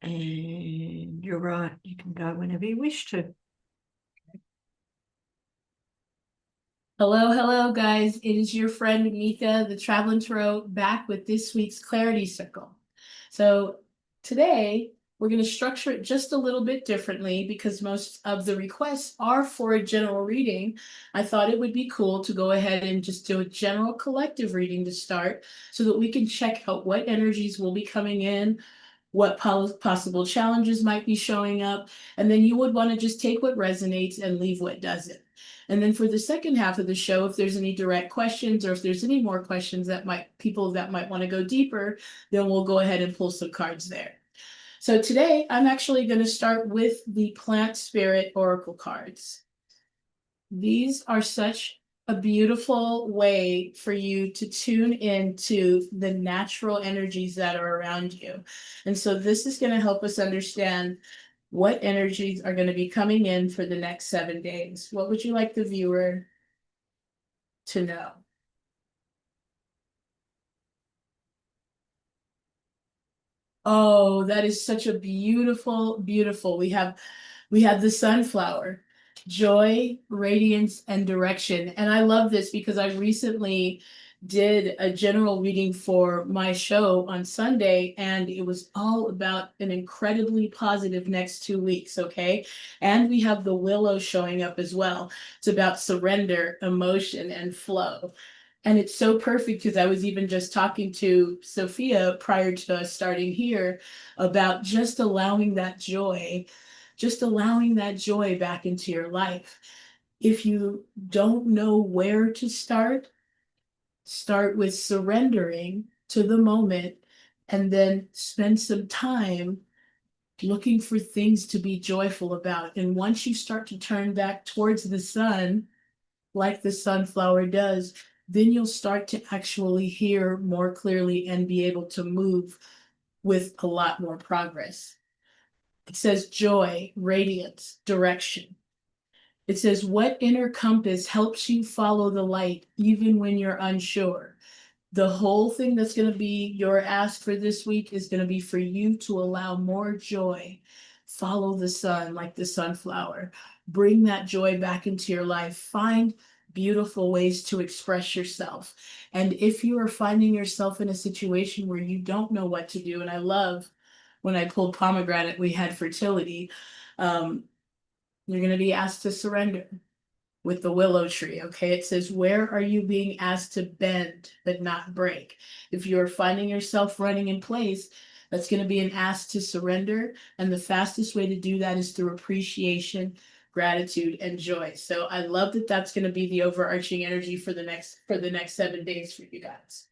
And you're right, you can go whenever you wish to. Hello, hello, guys. It is your friend Mika, the Traveling Tarot, back with this week's Clarity Circle. So today we're going to structure it just a little bit differently because most of the requests are for a general reading. I thought it would be cool to go ahead and just do a general collective reading to start so that we can check out what energies will be coming in, what possible challenges might be showing up, and then you would want to just take what resonates and leave what doesn't. And then for the second half of the show, if there's any direct questions or if there's any more questions that people that might want to go deeper, then we'll go ahead and pull some cards there. So today I'm actually going to start with the Plant Spirit Oracle cards. These are such a beautiful way for you to tune into the natural energies that are around you. And so this is going to help us understand what energies are going to be coming in for the next 7 days. What would you like the viewer to know? Oh, that is such a beautiful, beautiful. We have the sunflower, joy, radiance, and direction. And I love this because I recently did a general reading for my show on Sunday, and it was all about an incredibly positive next 2 weeks, okay? And we have the willow showing up as well. It's about surrender, emotion, and flow. And it's so perfect because I was even just talking to Sophia prior to us starting here about just allowing that joy back into your life. If you don't know where to start with surrendering to the moment and then spend some time looking for things to be joyful about. And once you start to turn back towards the sun, like the sunflower does, then you'll start to actually hear more clearly and be able to move with a lot more progress. It says joy, radiance, direction. It says, what inner compass helps you follow the light even when you're unsure? The whole thing that's going to be your ask for this week is going to be for you to allow more joy. Follow the sun like the sunflower. Bring that joy back into your life. Find beautiful ways to express yourself. And if you are finding yourself in a situation where you don't know what to do, and I love when I pulled pomegranate, we had fertility. Um, you're going to be asked to surrender with the willow tree. Okay, it says, where are you being asked to bend but not break? If you're finding yourself running in place, that's going to be an ask to surrender. And the fastest way to do that is through appreciation, gratitude, and joy. So I love that that's going to be the overarching energy for the next 7 days for you guys.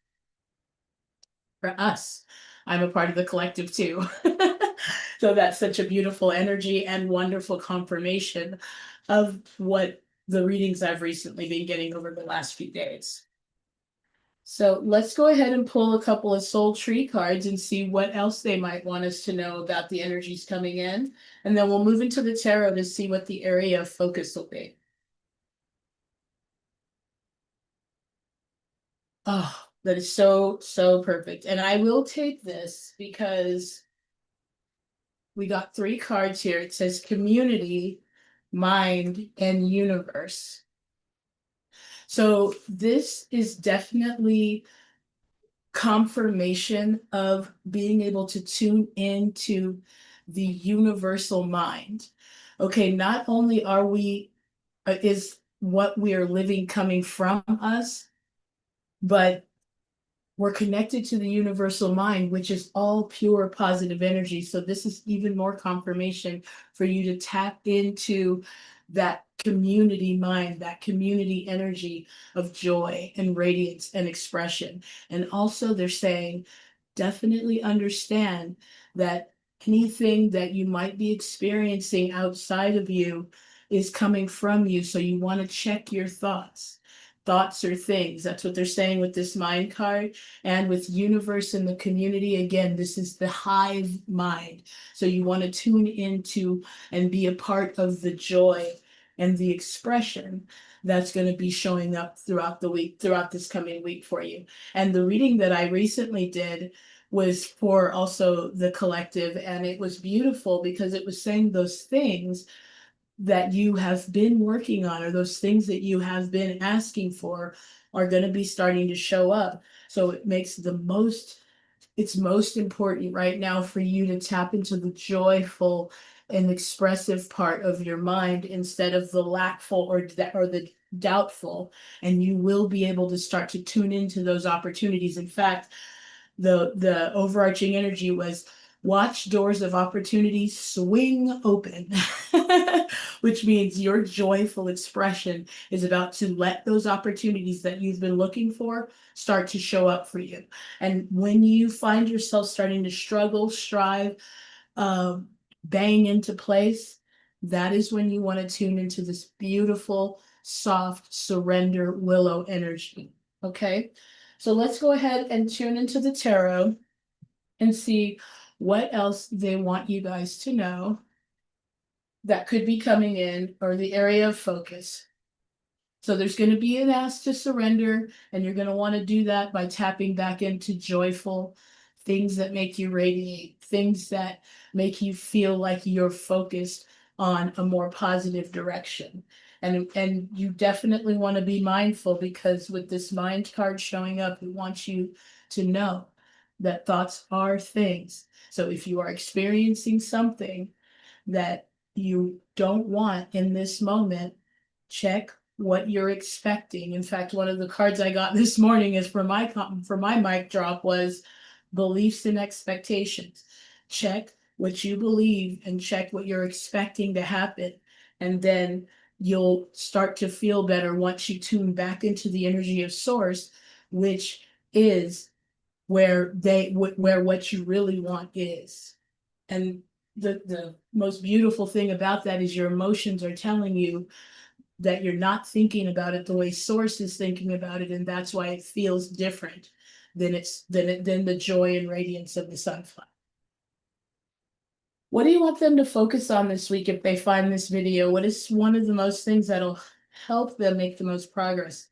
For us, I'm a part of the collective too. So that's such a beautiful energy and wonderful confirmation of what the readings I've recently been getting over the last few days. So let's go ahead and pull a couple of soul tree cards and see what else they might want us to know about the energies coming in. And then we'll move into the tarot to see what the area of focus will be. Oh, that is so, so perfect. And I will take this because we got 3 cards here. It says community, mind, and universe. So this is definitely confirmation of being able to tune into the universal mind. Okay, not only is what we are living coming from us, but we're connected to the universal mind, which is all pure positive energy. So this is even more confirmation for you to tap into that community mind, that community energy of joy and radiance and expression. And also they're saying, definitely understand that anything that you might be experiencing outside of you is coming from you. So you want to check your thoughts. Thoughts are things. That's what they're saying with this mind card. And with universe and the community, again, this is the hive mind. So you want to tune into and be a part of the joy and the expression that's going to be showing up throughout the week, throughout this coming week for you. And the reading that I recently did was for also the collective, and it was beautiful because it was saying those things that you have been working on, or those things that you have been asking for, are going to be starting to show up. So it makes it's most important right now for you to tap into the joyful and expressive part of your mind instead of the lackful or the doubtful, and you will be able to start to tune into those opportunities. In fact, the overarching energy was watch doors of opportunity swing open, which means your joyful expression is about to let those opportunities that you've been looking for start to show up for you. And when you find yourself starting to struggle, strive, uh, bang into place, that is when you want to tune into this beautiful, soft, surrender willow energy. Okay, so let's go ahead and tune into the tarot and see what else they want you guys to know that could be coming in, or the area of focus. So there's going to be an ask to surrender, and you're going to want to do that by tapping back into joyful things that make you radiate, things that make you feel like you're focused on a more positive direction. And you definitely want to be mindful, because with this mind card showing up, it wants you to know that thoughts are things. So if you are experiencing something that you don't want in this moment, check what you're expecting. In fact, one of the cards I got this morning is for my mic drop was beliefs and expectations. Check what you believe and check what you're expecting to happen. And then you'll start to feel better once you tune back into the energy of source, which is where what you really want is. And the most beautiful thing about that is your emotions are telling you that you're not thinking about it the way source is thinking about it, and that's why it feels different than the joy and radiance of the sunflower. What do you want them to focus on this week if they find this video? What is one of the most things that'll help them make the most progress?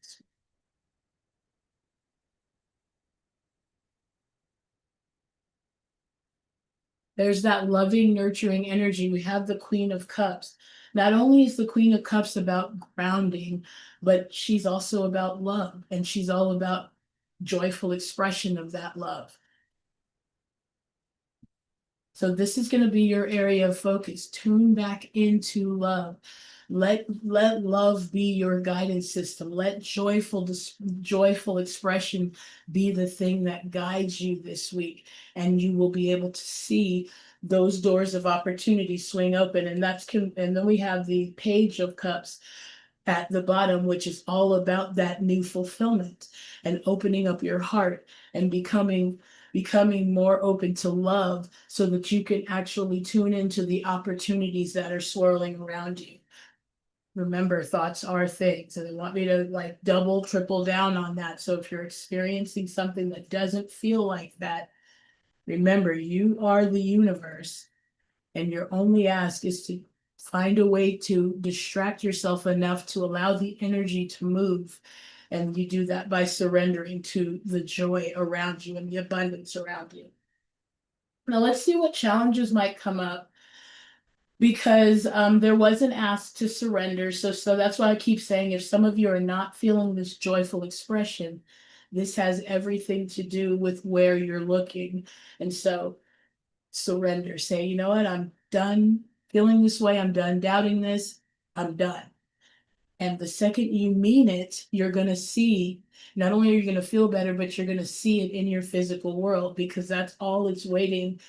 There's that loving, nurturing energy. We have the Queen of Cups. Not only is the Queen of Cups about grounding, but she's also about love, and she's all about joyful expression of that love. So this is going to be your area of focus. Tune back into love. Let love be your guidance system. Let joyful expression be the thing that guides you this week, and you will be able to see those doors of opportunity swing open. And then we have the Page of Cups at the bottom, which is all about that new fulfillment and opening up your heart and becoming more open to love, so that you can actually tune into the opportunities that are swirling around you. Remember, thoughts are things, and they want me to like double, triple down on that. So if you're experiencing something that doesn't feel like that, remember, you are the universe, and your only ask is to find a way to distract yourself enough to allow the energy to move. And you do that by surrendering to the joy around you and the abundance around you. Now let's see what challenges might come up, because there was an ask to surrender. So that's why I keep saying, if some of you are not feeling this joyful expression, this has everything to do with where you're looking. And so surrender. Say, you know what, I'm done feeling this way. I'm done doubting this. I'm done. And the second you mean it, you're going to see, not only are you going to feel better, but you're going to see it in your physical world, because that's all it's waiting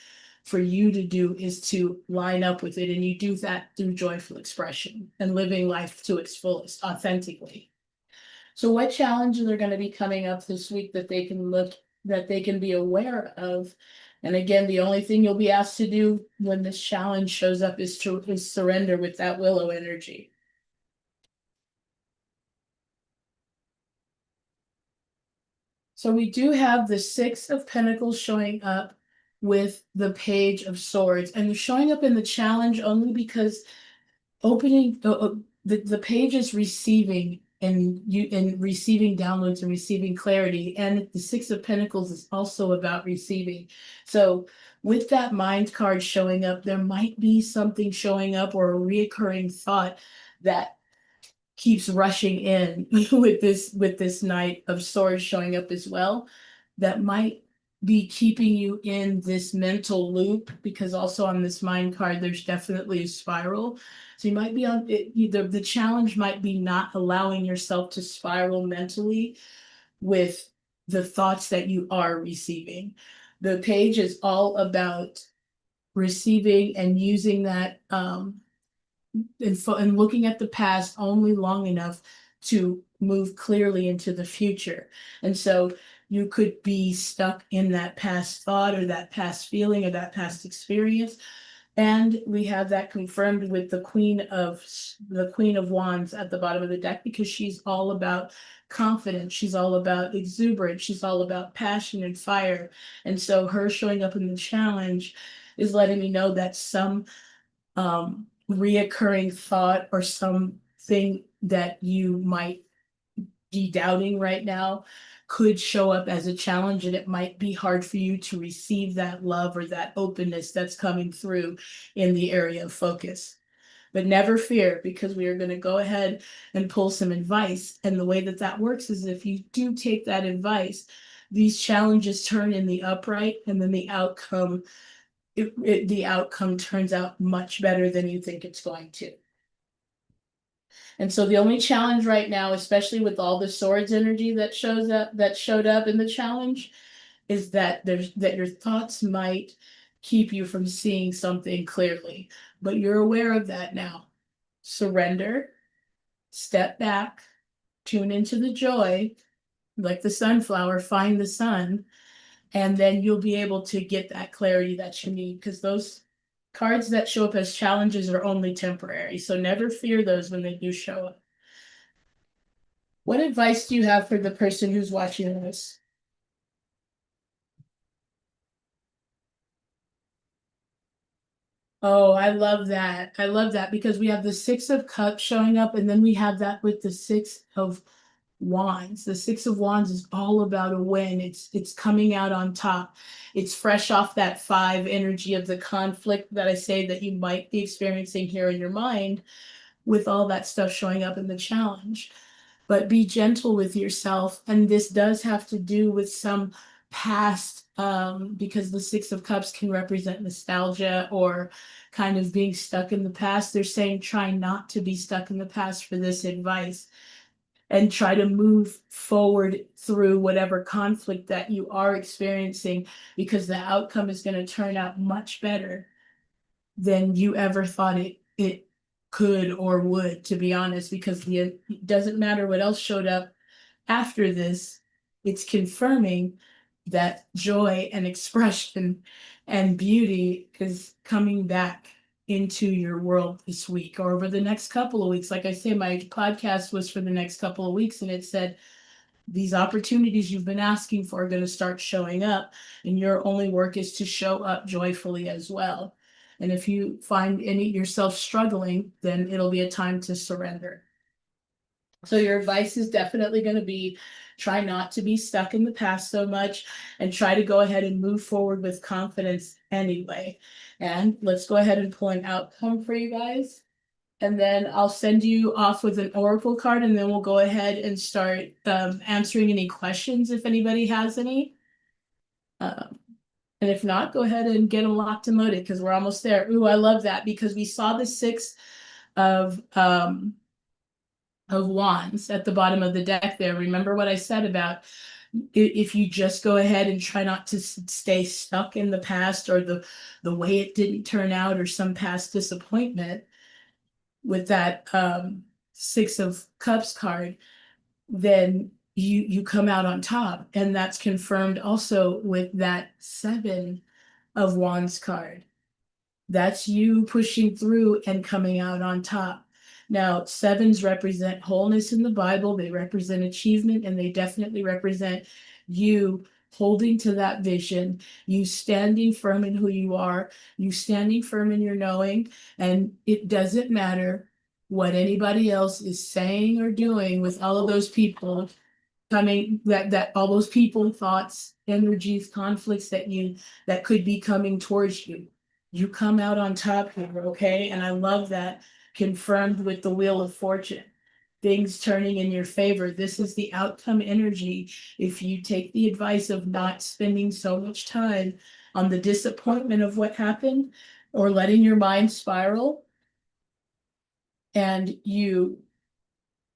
for you to do, is to line up with it. And you do that through joyful expression and living life to its fullest, authentically. So what challenges are going to be coming up this week that they can be aware of? And again, the only thing you'll be asked to do when this challenge shows up is surrender with that willow energy. So we do have the Six of Pentacles showing up with the Page of Swords, and they're showing up in the challenge only because opening the page is receiving and receiving downloads and receiving clarity. And the Six of Pentacles is also about receiving. So with that mind card showing up, there might be something showing up or a reoccurring thought that keeps rushing in with this Knight of Swords showing up as well, that might be keeping you in this mental loop, because also on this mind card there's definitely a spiral. So you might be on it, either the challenge might be not allowing yourself to spiral mentally with the thoughts that you are receiving. The page is all about receiving and using that and looking at the past only long enough to move clearly into the future. And so you could be stuck in that past thought or that past feeling or that past experience. And we have that confirmed with the Queen of Wands at the bottom of the deck, because she's all about confidence. She's all about exuberance. She's all about passion and fire. And so her showing up in the challenge is letting me know that some reoccurring thought or something that you might be doubting right now could show up as a challenge, and it might be hard for you to receive that love or that openness that's coming through in the area of focus. But never fear, because we are going to go ahead and pull some advice. And the way that that works is if you do take that advice, these challenges turn in the upright, and then the outcome turns out much better than you think it's going to. And so the only challenge right now, especially with all the swords energy that showed up in the challenge, is that your thoughts might keep you from seeing something clearly. But you're aware of that now. Surrender, step back, tune into the joy, like the sunflower, find the sun, and then you'll be able to get that clarity that you need, because those cards that show up as challenges are only temporary. So never fear those when they do show up. What advice do you have for the person who's watching this? Oh, I love that. I love that, because we have the Six of Cups showing up, and then we have that with the Six of Wands. The Six of Wands is all about a win. It's coming out on top. It's fresh off that five energy of the conflict that I say that you might be experiencing here in your mind, with all that stuff showing up in the challenge. But be gentle with yourself. And this does have to do with some past, because the Six of Cups can represent nostalgia or kind of being stuck in the past. They're saying try not to be stuck in the past for this advice, and try to move forward through whatever conflict that you are experiencing, because the outcome is going to turn out much better than you ever thought it could or would, to be honest, because it doesn't matter what else showed up after this, it's confirming that joy and expression and beauty is coming back into your world this week or over the next couple of weeks. Like I say, my podcast was for the next couple of weeks, and it said these opportunities you've been asking for are going to start showing up, and your only work is to show up joyfully as well. And if you find any yourself struggling, then it'll be a time to surrender. So your advice is definitely going to be try not to be stuck in the past so much, and try to go ahead and move forward with confidence anyway. And let's go ahead and pull an outcome for you guys. And then I'll send you off with an oracle card, and then we'll go ahead and start answering any questions if anybody has any. Um, and if not, go ahead and get them locked and loaded, because we're almost there. Ooh, I love that, because we saw the Six of Wands at the bottom of the deck there. Remember what I said about if you just go ahead and try not to stay stuck in the past or the way it didn't turn out or some past disappointment with that Six of Cups card, then you come out on top. And that's confirmed also with that Seven of Wands card. That's you pushing through and coming out on top. Now, sevens represent wholeness in the Bible. They represent achievement, and they definitely represent you holding to that vision, you standing firm in who you are, you standing firm in your knowing. And it doesn't matter what anybody else is saying or doing with all of those people coming, that all those people, thoughts, energies, conflicts that could be coming towards you. You come out on top here, okay? And I love that, confirmed with the Wheel of Fortune. Things turning in your favor. This is the outcome energy. If you take the advice of not spending so much time on the disappointment of what happened or letting your mind spiral, and you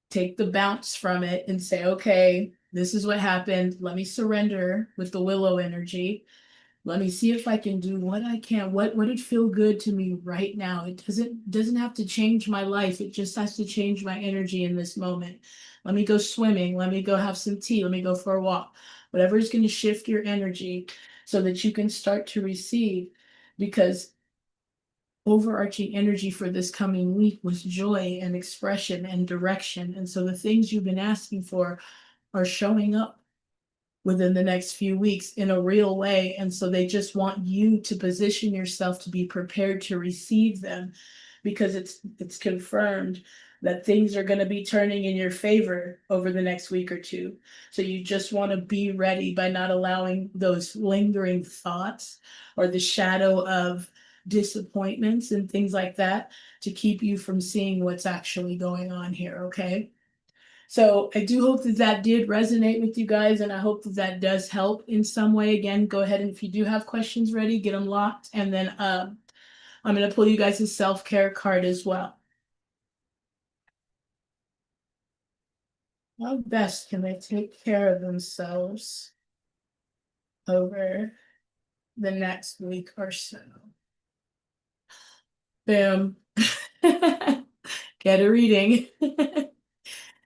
take the bounce from it and say, okay, this is what happened. Let me surrender with the willow energy. Let me see if I can do what I can. What would it feel good to me right now? It doesn't have to change my life. It just has to change my energy in this moment. Let me go swimming. Let me go have some tea. Let me go for a walk. Whatever is going to shift your energy so that you can start to receive. Because overarching energy for this coming week was joy and expression and direction. And so the things you've been asking for are showing up within the next few weeks in a real way. And so they just want you to position yourself to be prepared to receive them, because it's confirmed that things are going to be turning in your favor over the next week or two. So you just want to be ready by not allowing those lingering thoughts or the shadow of disappointments and things like that to keep you from seeing what's actually going on here, okay? So I do hope that that did resonate with you guys, and I hope that that does help in some way. Again, go ahead, and if you do have questions ready, get them locked, and then I'm going to pull you guys a self-care card as well. How best can they take care of themselves over the next week or so? Boom. Get a reading.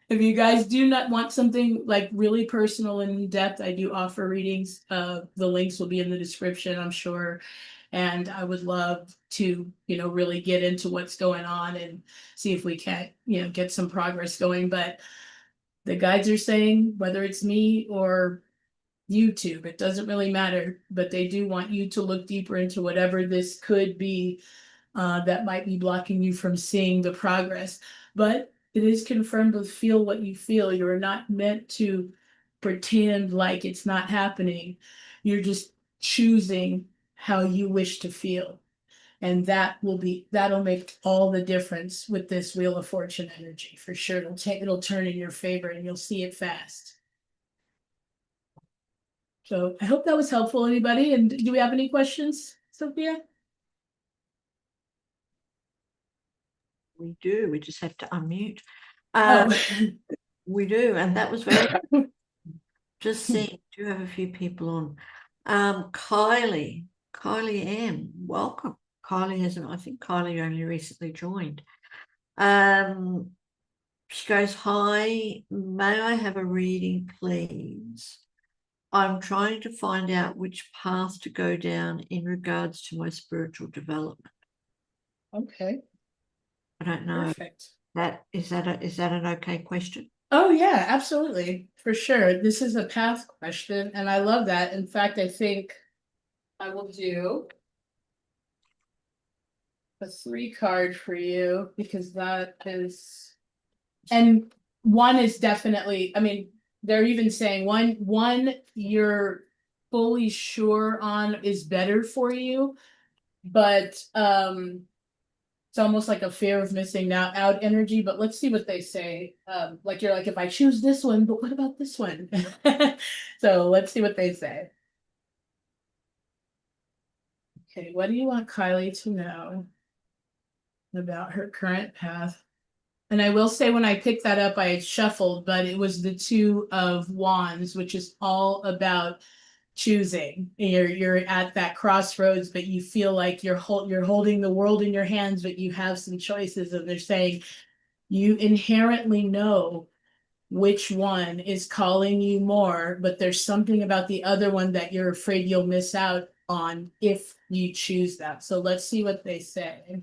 If you guys do not want something like really personal and in depth, I do offer readings. The links will be in the description, I'm sure. And I would love to, really get into what's going on and see if we can, get some progress going. But the guides are saying, whether it's me or YouTube, it doesn't really matter, but they do want you to look deeper into whatever this could be that might be blocking you from seeing the progress. But it is confirmed with feel what you feel. You're not meant to pretend like it's not happening. You're just choosing how you wish to feel. And that'll make all the difference with this Wheel of Fortune energy for sure. It'll turn in your favor and you'll see it fast. So I hope that was helpful, anybody. And do we have any questions, Sophia? We do. We just have to unmute. Oh, We do, and that was very. Just seeing, do have a few people on. Kylie M, welcome. Kylie hasn't. I think Kylie only recently joined. She goes, hi, may I have a reading, please? I'm trying to find out which path to go down in regards to my spiritual development. okay. I don't know. Perfect. Is that an okay question? Oh yeah, absolutely. For sure. This is a path question, and I love that. In fact, I think I will do a 3 card for you, because that is, and one is definitely, I mean, they're even saying one you're fully sure on is better for you, but it's almost like a fear of missing out energy. But let's see what they say. Like you're like, if I choose this one, but what about this one? So let's see what they say. Okay, what do you want Kylie to know about her current path? And I will say, when I picked that up, I had shuffled, but it was the 2 of Wands, which is all about choosing. You're at that crossroads, but you feel like you're holding the world in your hands, but you have some choices. And they're saying you inherently know which one is calling you more, but there's something about the other one that you're afraid you'll miss out on if you choose that. So let's see what they say.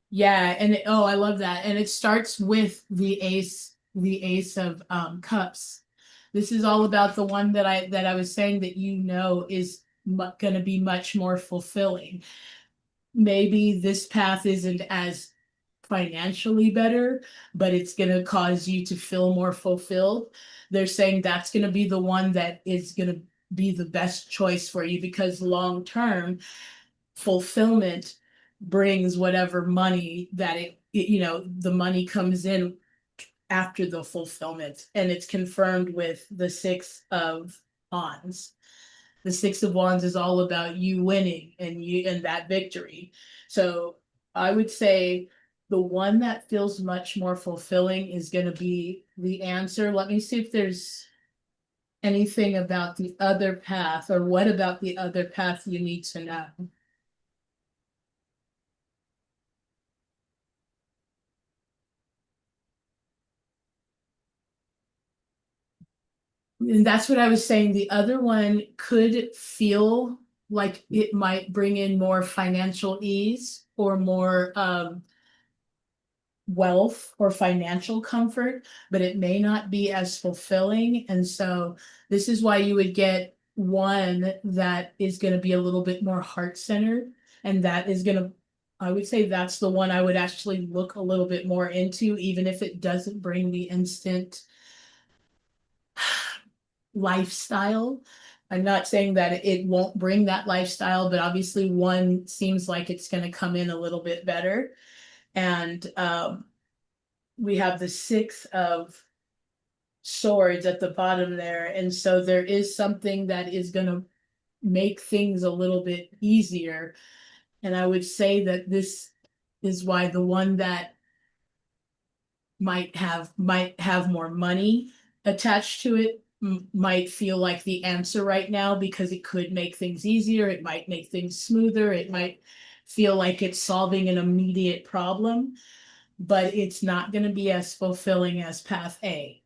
Yeah, and oh, I love that. And it starts with the ace of cups. This is all about the one that I was saying that is going to be much more fulfilling. Maybe this path isn't as financially better, but it's going to cause you to feel more fulfilled. They're saying that's going to be the one that is going to be the best choice for you, because long term fulfillment brings whatever money that the money comes in after the fulfillment, and it's confirmed with the Six of Wands. The Six of Wands is all about you winning and that victory. So I would say the one that feels much more fulfilling is going to be the Answer. Let me see if there's anything about the other path, or what about the other path you need to know. And that's what I was saying. The other one could feel like it might bring in more financial ease, or more wealth or financial comfort, but it may not be as fulfilling. And so this is why you would get one that is going to be a little bit more heart centered. And that is going to, I would say that's the one I would actually look a little bit more into, even if it doesn't bring the instant lifestyle. I'm not saying that it won't bring that lifestyle, but obviously one seems like it's going to come in a little bit better. And we have the Six of Swords at the bottom there. And so there is something that is going to make things a little bit easier. And I would say that this is why the one that might have more money attached to it might feel like the Answer right now, because it could make things easier, it might make things smoother, it might feel like it's solving an immediate problem, but it's not going to be as fulfilling as path A.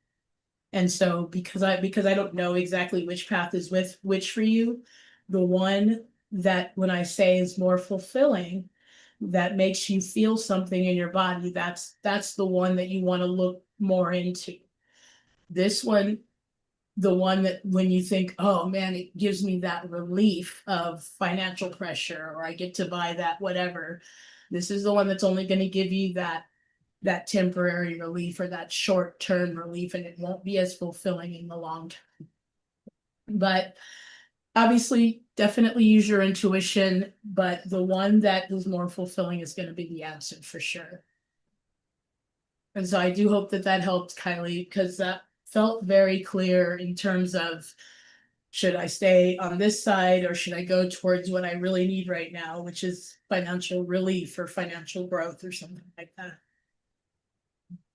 And so because I don't know exactly which path is with which for you, the one that when I say is more fulfilling, that makes you feel something in your body, that's the one that you want to look more into. This one, the one that when you think, oh man, it gives me that relief of financial pressure, or I get to buy that whatever, this is the one that's only going to give you that temporary relief, or that short-term relief, and it won't be as fulfilling in the long term. But obviously, definitely use your intuition, but the one that is more fulfilling is going to be the Answer for sure. And so I do hope that that helped, Kylie, because that felt very clear in terms of, should I stay on this side, or should I go towards what I really need right now, which is financial relief or financial growth or something like that.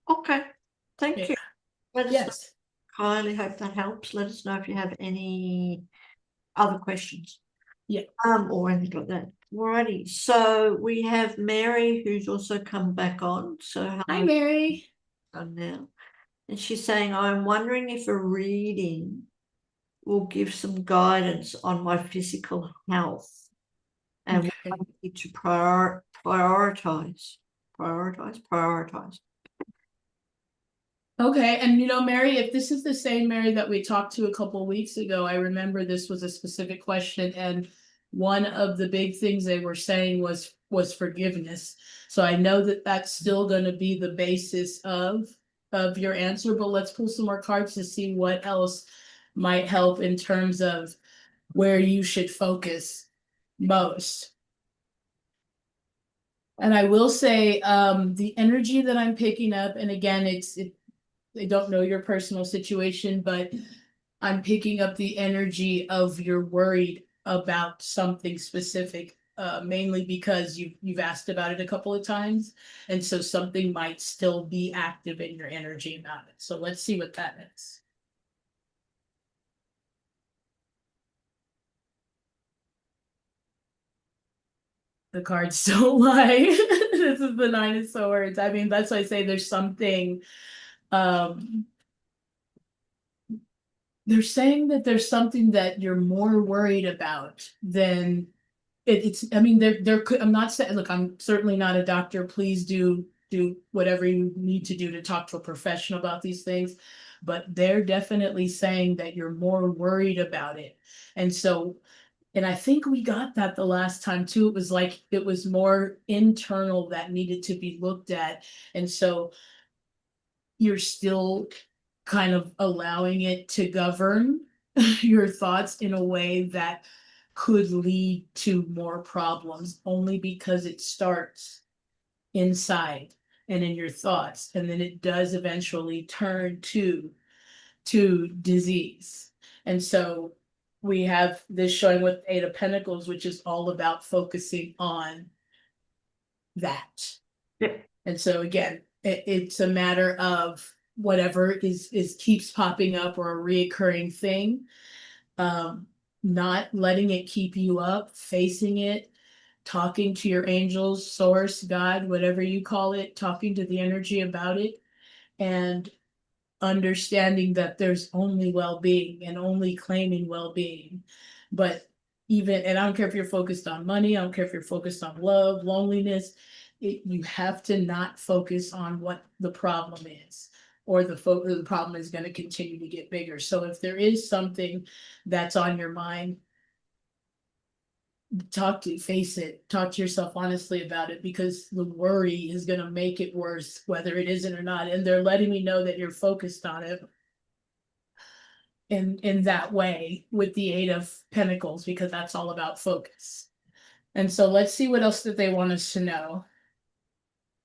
Okay, thank Yeah. you. Let us know, Yes. Kylie. Hope that helps. Let us know if you have any other questions. Yeah. Or anything like that. Alrighty. So we have Mary, who's also come back on. So Hi, hello Mary. now. And she's saying, I'm wondering if a reading will give some guidance on my physical health and what I Okay. need to prioritize. Prioritize. Okay, and Mary, if this is the same Mary that we talked to a couple of weeks ago, I remember this was a specific question, and one of the big things they were saying was forgiveness. So I know that that's still going to be the basis of your answer, but let's pull some more cards to see what else might help in terms of where you should focus most. And I will say, the energy that I'm picking up, and again, I don't know your personal situation, but I'm picking up the energy of you're worried about something specific, mainly because you've asked about it a couple of times, and so something might still be active in your energy about it. So let's see what that is. The cards don't lie. This is the Nine of Swords. I mean, that's why I say there's something. Um, they're saying that there's something that you're more worried about than it's. I mean, there could. I'm not saying. Look, I'm certainly not a doctor. Please do whatever you need to do to talk to a professional about these things. But they're definitely saying that you're more worried about it, and so And I think we got that the last time too. It was like it was more internal that needed to be looked at. And so you're still kind of allowing it to govern your thoughts in a way that could lead to more problems only because it starts inside and in your thoughts, and then it does eventually turn to disease. And so we have this showing with Eight of Pentacles, which is all about focusing on that. Yep. And so again, it's a matter of whatever is keeps popping up or a reoccurring thing, um, not letting it keep you up, facing it, talking to your angels, source, God, whatever you call it, talking to the energy about it, and understanding that there's only well-being and only claiming well-being. But even, and I don't care if you're focused on money, I don't care if you're focused on love, loneliness, you have to not focus on what the problem is, or the problem is going to continue to get bigger. So if there is something that's on your mind, face it, talk to yourself honestly about it, because the worry is going to make it worse, whether it isn't or not. And they're letting me know that you're focused on it in that way with the Eight of Pentacles, because that's all about focus. And so let's see what else that they want us to know.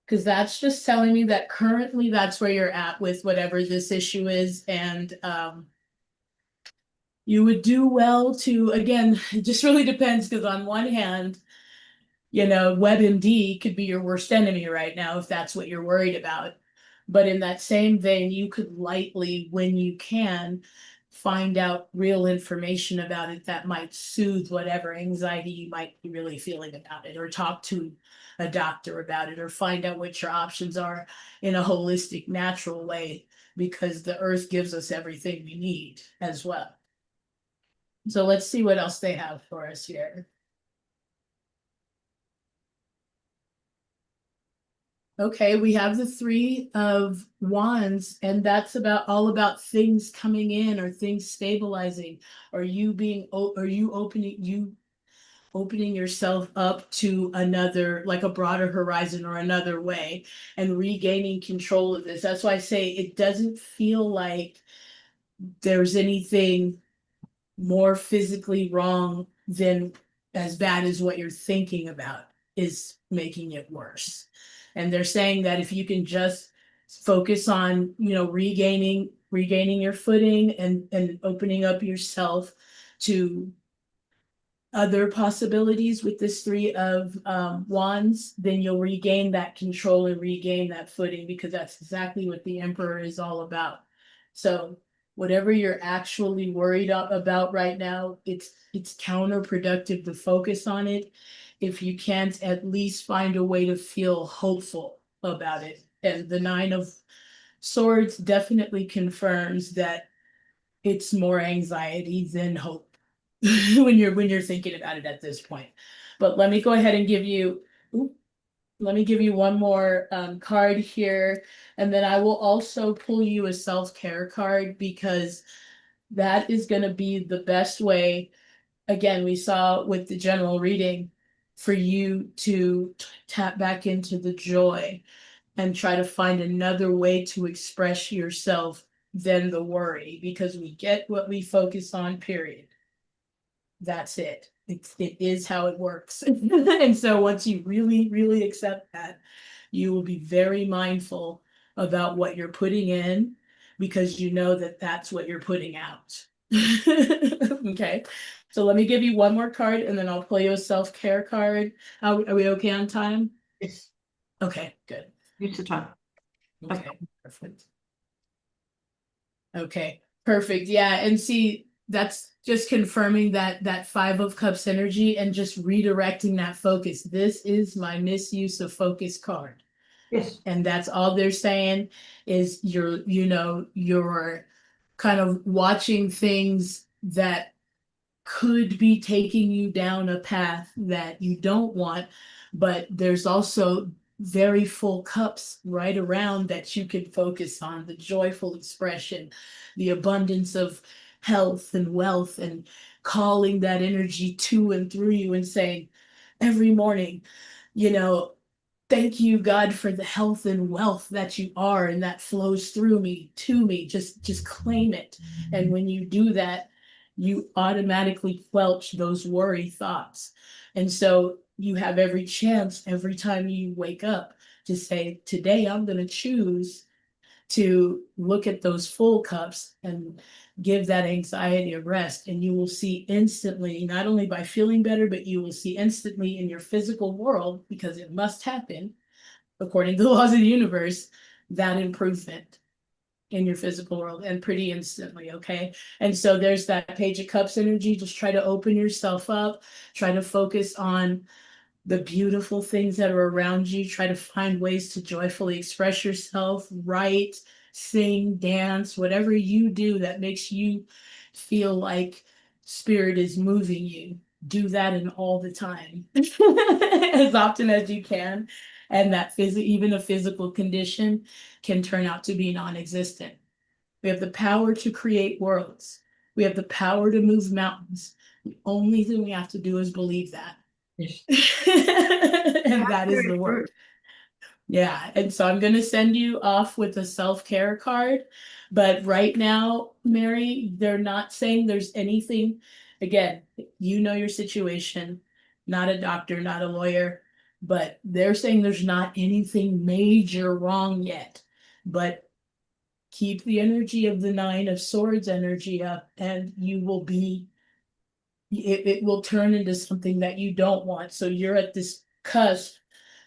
Because that's just telling me that currently that's where you're at with whatever this issue is. And you would do well to, again, it just really depends, because on one hand, WebMD could be your worst enemy right now if that's what you're worried about. But in that same vein, you could lightly, when you can, find out real information about it that might soothe whatever anxiety you might be really feeling about it, or talk to a doctor about it, or find out what your options are in a holistic, natural way, because the earth gives us everything we need as well. So let's see what else they have for us here. Okay, we have the Three of Wands, and that's all about things coming in, or things stabilizing, or you opening yourself up to another, like a broader horizon or another way, and regaining control of this. That's why I say it doesn't feel like there's anything more physically wrong than as bad as what you're thinking about is making it worse. And they're saying that if you can just focus on, regaining your footing, and opening up yourself to other possibilities with this Three of Wands, then you'll regain that control and regain that footing, because that's exactly what the Emperor is all about. So whatever you're actually worried about right now, it's counterproductive to focus on it if you can't at least find a way to feel hopeful about it. And the Nine of Swords definitely confirms that it's more anxiety than hope when you're thinking about it at this point. But let me go ahead and give you one more card here, and then I will also pull you a self-care card, because that is going to be the best way. Again, we saw with the general reading, for you to tap back into the joy and try to find another way to express yourself than the worry, because we get what we focus on, period. That's it. It is how it works. And so once you really, really accept that, you will be very mindful about what you're putting in, because you know that that's what you're putting out. Okay. So let me give you one more card, and then I'll play you a self-care card. Are we okay on time? Yes. Okay, good. Use the time. Okay, perfect. Okay, perfect. Yeah, and see, that's just confirming that Five of Cups energy, and just redirecting that focus. This is my misuse of focus card. Yes. And that's all they're saying is you're kind of watching things that could be taking you down a path that you don't want, but there's also very full cups right around that you can focus on: the joyful expression, the abundance of health and wealth, and calling that energy to and through you and saying every morning, you know, thank you, God, for the health and wealth that you are and that flows through me to me. Just claim it. And when you do that, you automatically quelch those worry thoughts. And so you have every chance every time you wake up to say, today I'm going to choose to look at those full cups and give that anxiety a rest. And you will see instantly, not only by feeling better, but you will see instantly in your physical world, because it must happen according to the laws of the universe, that improvement in your physical world, and pretty instantly. Okay. And so there's that Page of Cups energy. Just try to open yourself up, try to focus on the beautiful things that are around you. Try to find ways to joyfully express yourself, write, sing, dance, whatever you do that makes you feel like spirit is moving you. Do that in all the time, as often as you can. And that even a physical condition can turn out to be non-existent. We have the power to create worlds. We have the power to move mountains. The only thing we have to do is believe that. Yes. And that is Very the true. work. Yeah. And so I'm going to send you off with a self-care card. But right now, Mary, they're not saying there's anything. Again, you know your situation, not a doctor, not a lawyer, but they're saying there's not anything major wrong yet. But keep the energy of the Nine of Swords energy up, and you will be, it will turn into something that you don't want. So you're at this cusp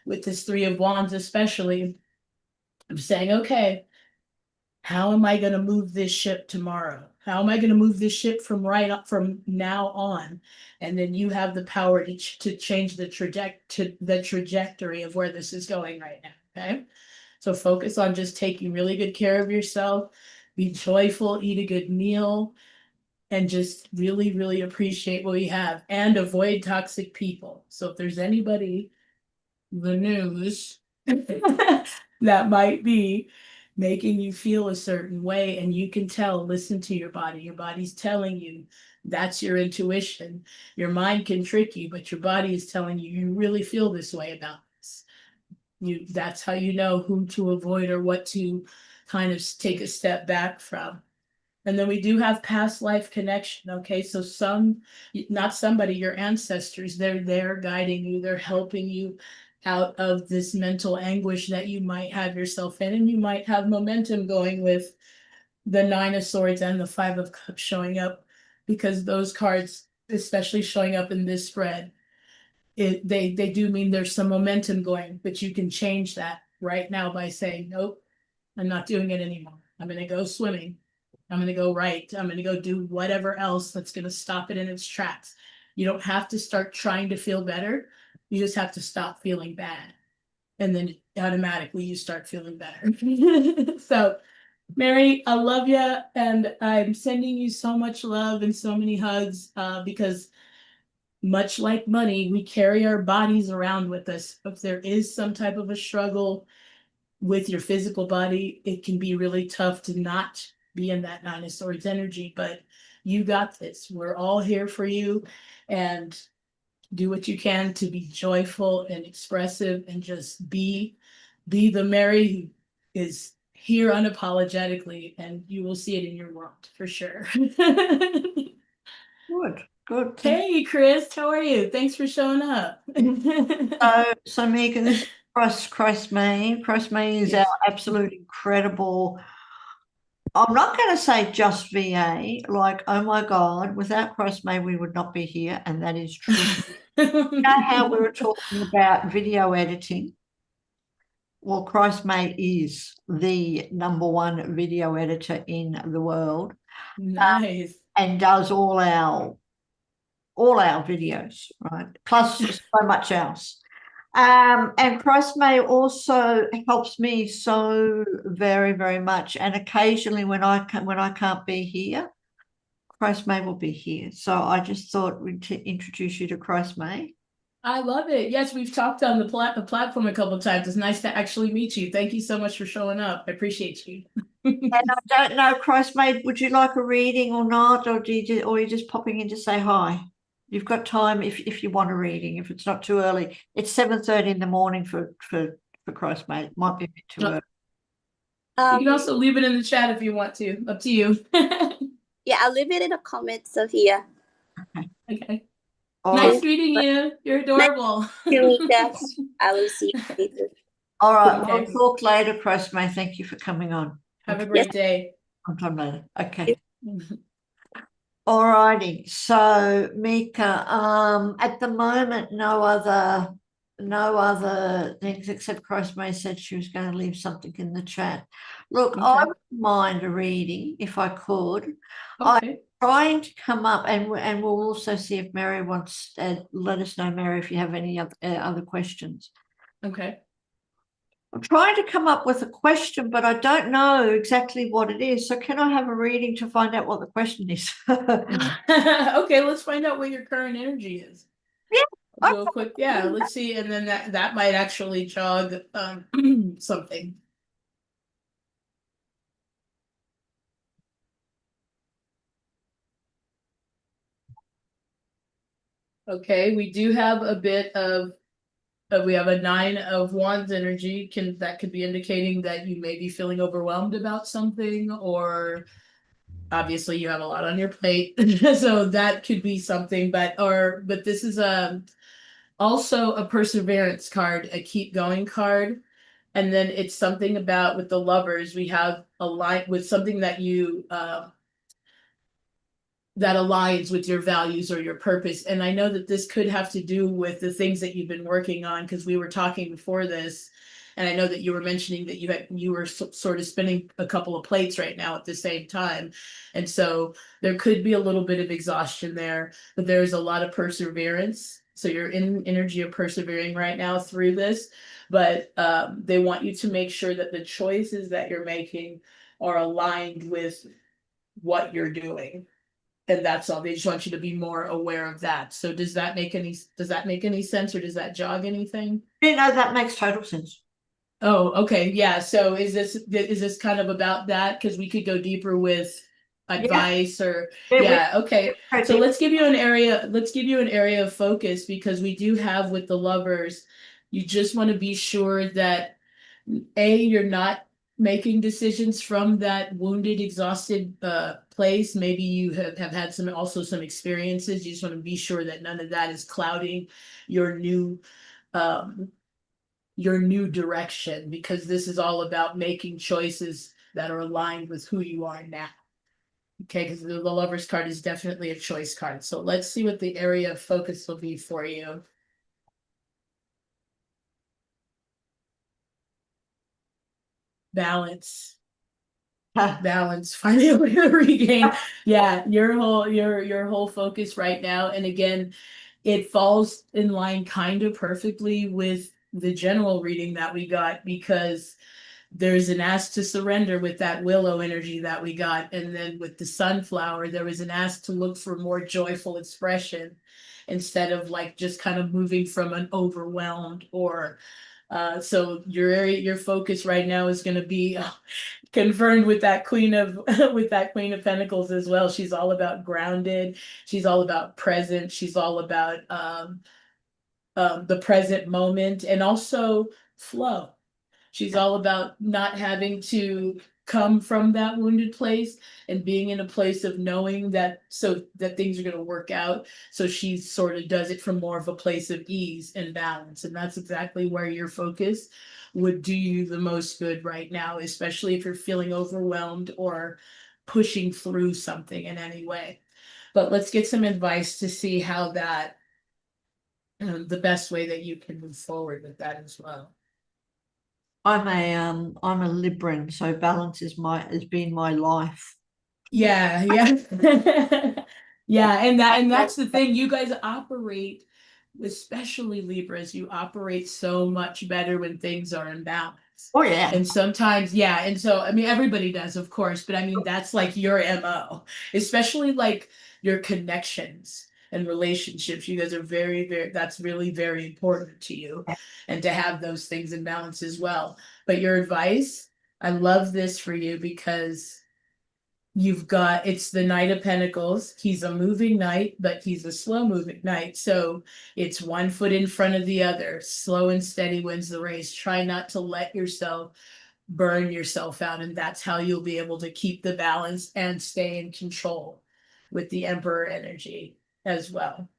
with this Three of Wands, especially. I'm saying, okay, how am I going to move this ship tomorrow? How am I going to move this ship from right up from now on? And then you have the power to change the trajectory of where this is going right now. Okay. So focus on just taking really good care of yourself, be joyful, eat a good meal, and just really, really appreciate what we have and avoid toxic people. So if there's anybody, the news, that might be making you feel a certain way, and you can tell, listen to your body. Your body's telling you, that's your intuition. Your mind can trick you, but your body is telling you, you really feel this way about this. That's how you know who to avoid or what to kind of take a step back from. And then we do have past life connection. Okay. So not somebody, your ancestors, they're there guiding you, they're helping you out of this mental anguish that you might have yourself in. And you might have momentum going with the Nine of Swords and the Five of Cups showing up, because those cards, especially showing up in this spread, they do mean there's some momentum going, but you can change that right now by saying, nope, I'm not doing it anymore. I'm going to go swimming. I'm going to go write. I'm going to go do whatever else that's going to stop it in its tracks. You don't have to start trying to feel better. You just have to stop feeling bad. And then automatically you start feeling better. So, Mary, I love you. And I'm sending you so much love and so many hugs, because much like money, we carry our bodies around with us. If there is some type of a struggle with your physical body, it can be really tough to not be in that Nine of Swords energy, but you got this. We're all here for you, and do what you can to be joyful and expressive, and just be the Mary who is here unapologetically, and you will see it in your world for sure. Good, good. Thank you. Hey, Chris, how are you? Thanks for showing up. So Megan, this is Christ May. Christ May is our Yes. absolute incredible. I'm not going to say just VA, like, oh my God, without Christ May, we would not be here. And that is true. You know how we were talking about video editing? Well, Christ May is the number one video editor in the world, Nice. and does all our videos, right? Plus so much else. And Christ May also helps me so very, very much. And occasionally when I can't be here, Christ May will be here. So I just thought we'd introduce you to Christ May. I love it. Yes, we've talked on the platform a couple of times. It's nice to actually meet you. Thank you so much for showing up. I appreciate you. And I don't know, Christmate, would you like a reading or not? Or or are you just popping in to say hi? You've got time if you want a reading, if it's not too early. It's 7:30 in the morning for Christmate. Might be a bit too early. You can Um, also leave it in the chat if you want to. Up to you. yeah, I'll leave it in the comments, Sophia. Okay. All right. Nice Thank meeting you. You're Nice adorable. to meet us. I will see you later. All right. Okay. We'll talk later, Christmate. Thank you for coming on. Have a Okay. Yes. great day. Sometime later. Okay. All righty. So Mika, at the moment, no other things except Christmate said she was going to leave something in the chat. Look, I Okay. wouldn't mind a reading if I could. I'm Okay. trying to come up, and we'll also see if Mary wants. Let us know, Mary, if you have any other questions. Okay. I'm trying to come up with a question, but I don't know exactly what it is. So can I have a reading to find out what the question is? Okay, let's find out what your current energy is. Yeah. Do a quick, yeah, let's see, and then that might actually jog something. Okay, we do have a bit of we have a 9 of Wands energy. That could be indicating that you may be feeling overwhelmed about something, or obviously you have a lot on your plate. So that could be something, but this is also a perseverance card, a keep going card. And then it's something about with the Lovers, we have a line with something that you that aligns with your values or your purpose. And I know that this could have to do with the things that you've been working on, because we were talking before this, and I know that you were mentioning that you were sort of spinning a couple of plates right now at the same time. And so there could be a little bit of exhaustion there, but there's a lot of perseverance. So you're in energy of persevering right now through this, but they want you to make sure that the choices that you're making are aligned with what you're doing, and that's all. They just want you to be more aware of that. So does that make any sense, or does that jog anything? You know, that makes total sense. Oh, okay, yeah. So is this kind of about that? Because we could go deeper with Yeah, advice, or we yeah, okay. So deep. let's give you an area of focus, because we do have with the Lovers, you just want to be sure that you're not making decisions from that wounded, exhausted place. Maybe you have had some experiences. You just want to be sure that none of that is clouding your new um your new direction, because this is all about making choices that are aligned with who you are now. Okay, because the Lovers card is definitely a choice card. So let's see what the area of focus will be for you. Balance. Balance, finding a way to regain. Yeah, your whole focus right now. And again, it falls in line kind of perfectly with the general reading that we got, because there's an ask to surrender with that willow energy that we got. And then with the sunflower, there was an ask to look for more joyful expression, instead of like just kind of moving from an overwhelmed or so your focus right now is going to be confirmed with that queen of with that Queen of Pentacles as well. She's all about grounded. She's all about present. She's all about the present moment, and also flow. She's all about not having to come from that wounded place, and being in a place of knowing that, so that things are going to work out. So she sort of does it from more of a place of ease and balance. And that's exactly where your focus would do you the most good right now, especially if you're feeling overwhelmed or pushing through something in any way. But let's get some advice to see how that, the best way that you can move forward with that as well. I'm a Libran, so balance has been my life. Yeah, yeah. Yeah, and that's the thing. You guys operate, especially Libras, you operate so much better when things are in balance. Oh yeah. And sometimes, yeah, and so I mean everybody does, of course, but I mean that's like your MO, especially like your connections and relationships. You guys are that's really very important to you, and to have those things in balance as well. But your advice, I love this for you because you've got, it's the Knight of Pentacles. He's a moving knight, but he's a slow moving knight. So it's one foot in front of the other. Slow and steady wins the race. Try not to let yourself burn yourself out. And that's how you'll be able to keep the balance and stay in control with the Emperor energy as well.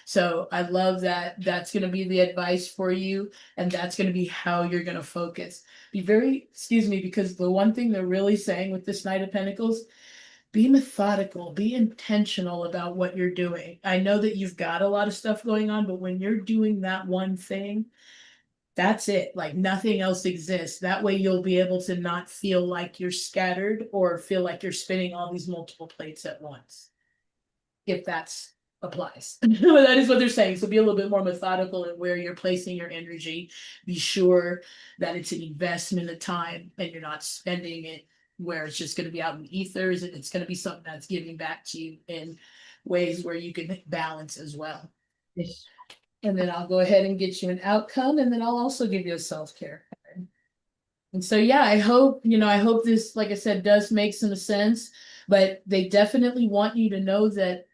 So I love that. That's going to be the advice for you. And that's going to be how you're going to focus. Be very, excuse me, because the one thing they're really saying with this Knight of Pentacles, be methodical, be intentional about what you're doing. I know that you've got a lot of stuff going on, but when you're doing that one thing, that's it. Like nothing else exists. That way you'll be able to not feel like you're scattered or feel like you're spinning all these multiple plates at once. If that's applies. That is what they're saying. So be a little bit more methodical in where you're placing your energy. Be sure that it's an investment of time and you're not spending it where it's just going to be out in the ethers, and it's going to be something that's giving back to you in ways where you can balance as well. Yes. And then I'll go ahead and get you an outcome, and then I'll also give you a self-care card. And so, yeah, I hope, I hope this, like I said, does make some sense, but they definitely want you to know that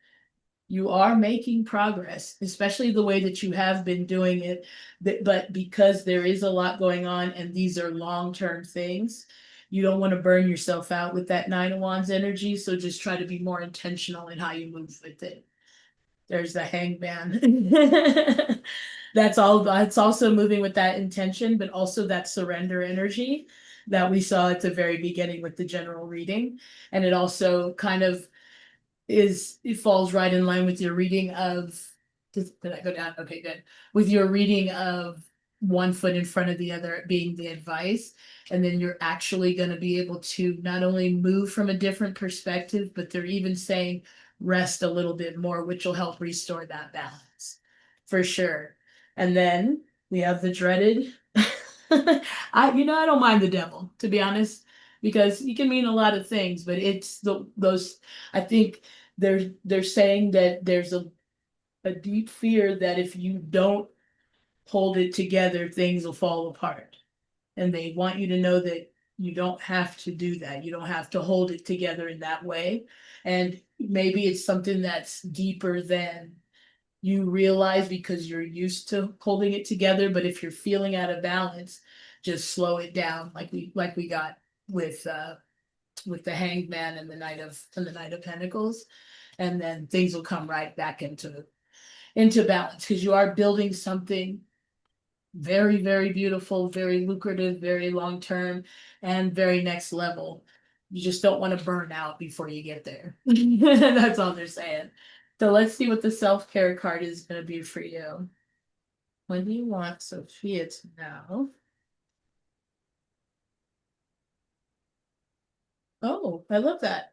you are making progress, especially the way that you have been doing it. But because there is a lot going on and these are long-term things, you don't want to burn yourself out with that Nine of Wands energy. So just try to be more intentional in how you move with it. There's the Hangman. That's all. It's also moving with that intention, but also that surrender energy that we saw at the very beginning with the general reading. And it also kind of it falls right in line with your reading of, did I go down? Okay, good. With your reading of one foot in front of the other being the advice. And then you're actually going to be able to not only move from a different perspective, but they're even saying rest a little bit more, which will help restore that balance for sure. And then we have the dreaded. I don't mind the devil, to be honest, because he can mean a lot of things, but it's those, I think they're saying that there's a deep fear that if you don't hold it together, things will fall apart. And they want you to know that you don't have to do that. You don't have to hold it together in that way. And maybe it's something that's deeper than you realize because you're used to holding it together. But if you're feeling out of balance, just slow it down like we got with the Hangman and the Knight of Pentacles. And then things will come right back into balance because you are building something very, very beautiful, very lucrative, very long term, and very next level. You just don't want to burn out before you get there. That's all they're saying. So let's see what the self-care card is going to be for you. When do you want Sophia to know? Oh, I love that.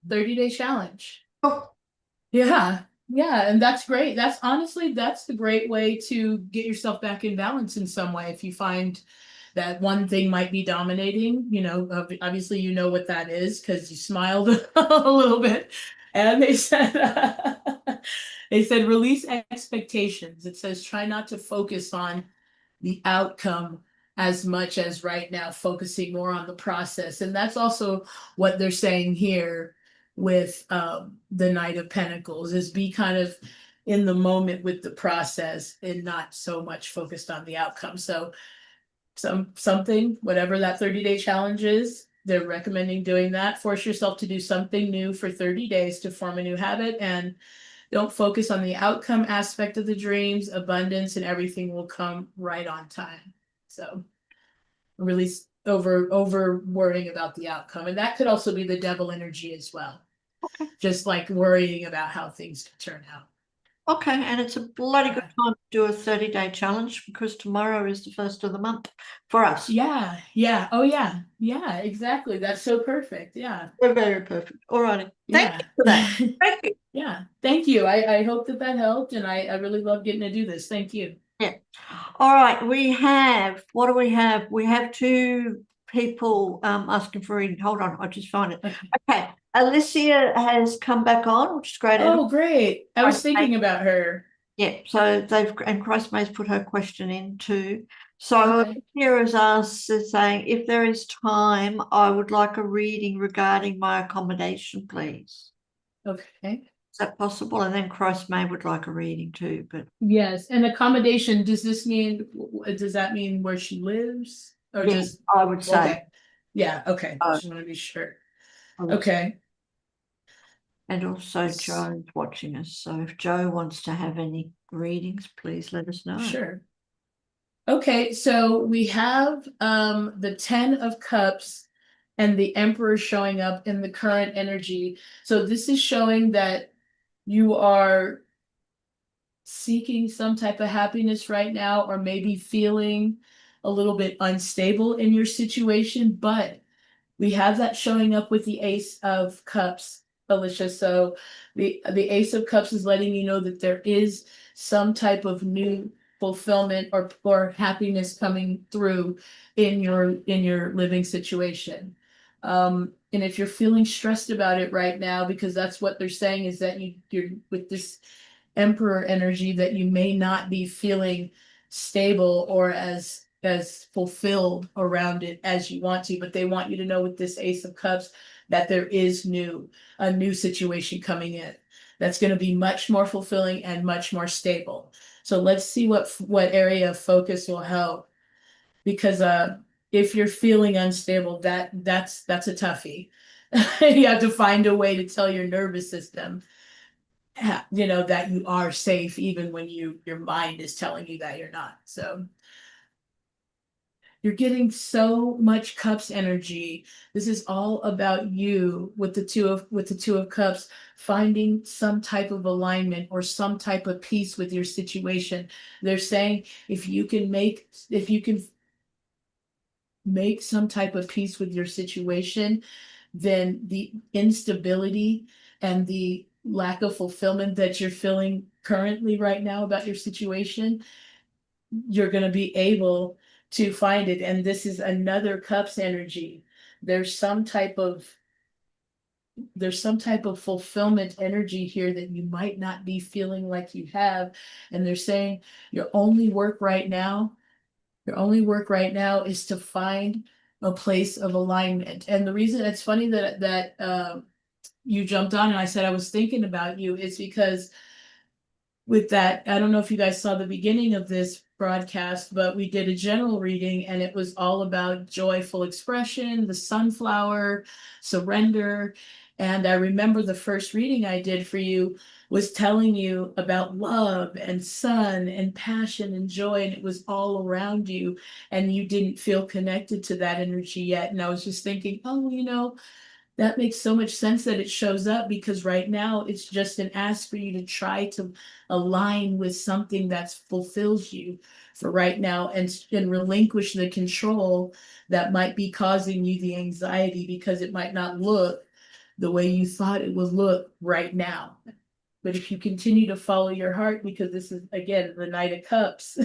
30-day challenge. Oh, Yeah, yeah, and that's great. That's honestly, that's the great way to get yourself back in balance in some way. If you find that one thing might be dominating, obviously you know what that is because you smiled a little bit. And they said they said release expectations. It says try not to focus on the outcome as much as right now focusing more on the process. And that's also what they're saying here with the Knight of Pentacles is be kind of in the moment with the process and not so much focused on the outcome. So something, whatever that 30-day challenge is, they're recommending doing that. Force yourself to do something new for 30 days to form a new habit, and don't focus on the outcome aspect of the dreams. Abundance and everything will come right on time. So really over worrying about the outcome. And that could also be the devil energy as well. okay. Just like worrying about how things could turn out. Okay, and it's a bloody good time to do a 30-day challenge because tomorrow is the first of the month for us. Yeah. Oh yeah, exactly. That's so perfect. Yeah. We're very perfect. All righty. Thank you for that. Thank you. Yeah. Thank you. I hope that helped, and I really love getting to do this. Thank you. Yeah. All right. What do we have? We have two people asking for reading. Hold on, I'll just find it. Okay. Alicia has come back on, which is great. Oh, great. I was thinking about her. Yeah, so and Christ May's put her question in too. So Okay. here is us is saying, if there is time, I would like a reading regarding my accommodation, please. Okay. Is that possible? And then Christ May would like a reading too, but Yes, and accommodation, does that mean where she lives? Or yeah, just, I would say. okay, yeah, okay, Oh. just wanna be sure. I would- Okay, And also Joe's watching us. So if Joe wants to have any readings, please let us know. sure. Okay, so we have the 10 of Cups and the Emperor showing up in the current energy. So this is showing that you are seeking some type of happiness right now, or maybe feeling a little bit unstable in your situation, but we have that showing up with the Ace of Cups, Alicia. So the Ace of Cups is letting you know that there is some type of new fulfillment or happiness coming through in your living situation. And if you're feeling stressed about it right now, because that's what they're saying, is that you're with this Emperor energy, that you may not be feeling stable or as fulfilled around it as you want to, but they want you to know with this Ace of Cups that there is a new situation coming in that's going to be much more fulfilling and much more stable. So let's see what area of focus will help, because if you're feeling unstable, that's a toughie. You have to find a way to tell your nervous system, that you are safe even when your mind is telling you that you're not. So you're getting so much Cups energy. This is all about you with the two of Cups, finding some type of alignment or some type of peace with your situation. They're saying if you can make some type of peace with your situation, then the instability and the lack of fulfillment that you're feeling currently right now about your situation, you're going to be able to find it. And this is another Cups energy. There's some type of fulfillment energy here that you might not be feeling like you have. And they're saying your only work right now is to find a place of alignment. And the reason it's funny that you jumped on and I said I was thinking about you is because with that, I don't know if you guys saw the beginning of this broadcast, but we did a general reading and it was all about joyful expression, the sunflower, surrender. And I remember the first reading I did for you was telling you about love and sun and passion and joy, and it was all around you, and you didn't feel connected to that energy yet. And I was just thinking, oh, that makes so much sense that it shows up, because right now it's just an ask for you to try to align with something that fulfills you for right now, and relinquish the control that might be causing you the anxiety, because it might not look the way you thought it would look right now. But if you continue to follow your heart, because this is again the Knight of Cups,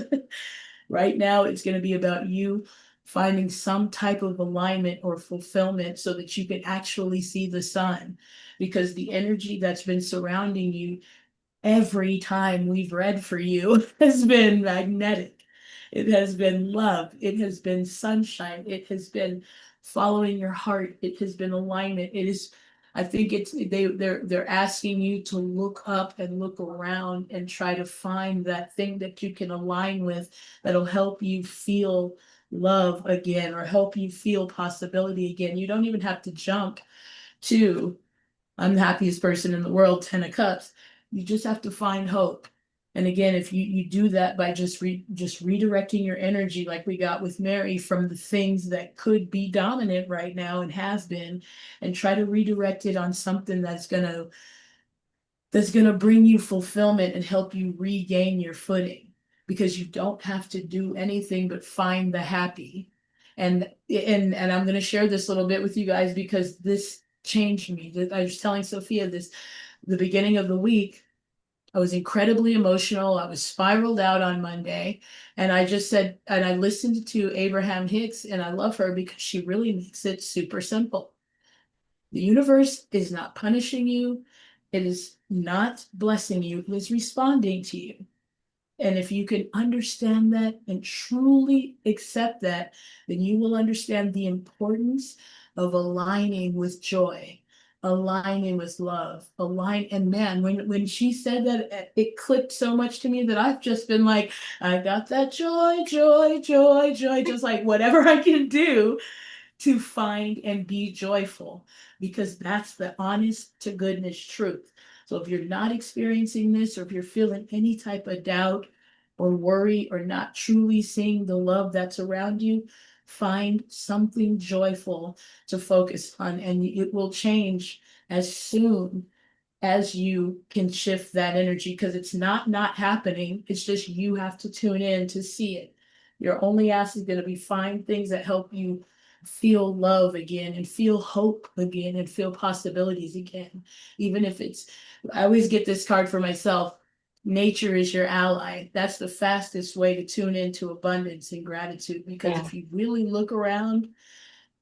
right now it's going to be about you finding some type of alignment or fulfillment so that you can actually see the sun, because the energy that's been surrounding you every time we've read for you has been magnetic. It has been love. It has been sunshine. It has been following your heart. It has been alignment. It is, I think they're asking you to look up and look around and try to find that thing that you can align with, that'll help you feel love again, or help you feel possibility again. You don't even have to jump to I'm the happiest person in the world, 10 of Cups. You just have to find hope. And again, if you do that by just redirecting your energy, like we got with Mary, from the things that could be dominant right now and has been, and try to redirect it on something that's gonna bring you fulfillment and help you regain your footing, because you don't have to do anything but find the happy. And I'm gonna share this little bit with you guys, because this changed me. I was telling Sophia this the beginning of the week. I was incredibly emotional. I was spiraled out on Monday. And I just said, and I listened to Abraham Hicks, and I love her because she really makes it super simple. The universe is not punishing you. It is not blessing you. It is responding to you. And if you can understand that and truly accept that, then you will understand the importance of aligning with joy, aligning with love, and man, when she said that, it clicked so much to me that I've just been like, I got that joy, joy, joy, joy, just like whatever I can do to find and be joyful, because that's the honest to goodness truth. So if you're not experiencing this, or if you're feeling any type of doubt or worry, or not truly seeing the love that's around you, find something joyful to focus on, and it will change as soon as you can shift that energy, because it's not happening. It's just you have to tune in to see it. Your only ask is going to be find things that help you feel love again, and feel hope again, and feel possibilities again. Even if it's, I always get this card for myself: nature is your ally. That's the fastest way to tune into abundance and gratitude, because if you really look around,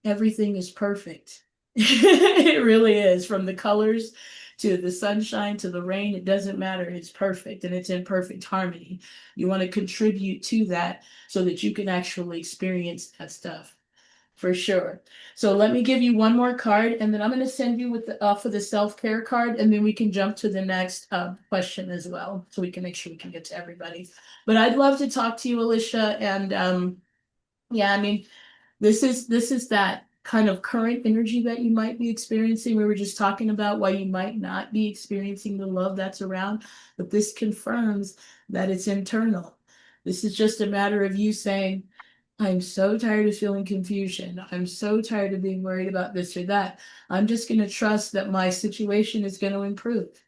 everything is perfect. It really is, from the colors to the sunshine to the rain. It doesn't matter. It's perfect, and it's in perfect harmony. You want to contribute to that so that you can actually experience that stuff, for sure. So let me give you one more card, and then I'm going to send you with the for the self-care card, and then we can jump to the next question as well, so we can make sure we can get to everybody. But I'd love to talk to you, Alicia, and yeah, I mean, this is that kind of current energy that you might be experiencing. We were just talking about why you might not be experiencing the love that's around, but this confirms that it's internal. This is just a matter of you saying, I'm so tired of feeling confusion. I'm so tired of being worried about this or that. I'm just going to trust that my situation is going to improve.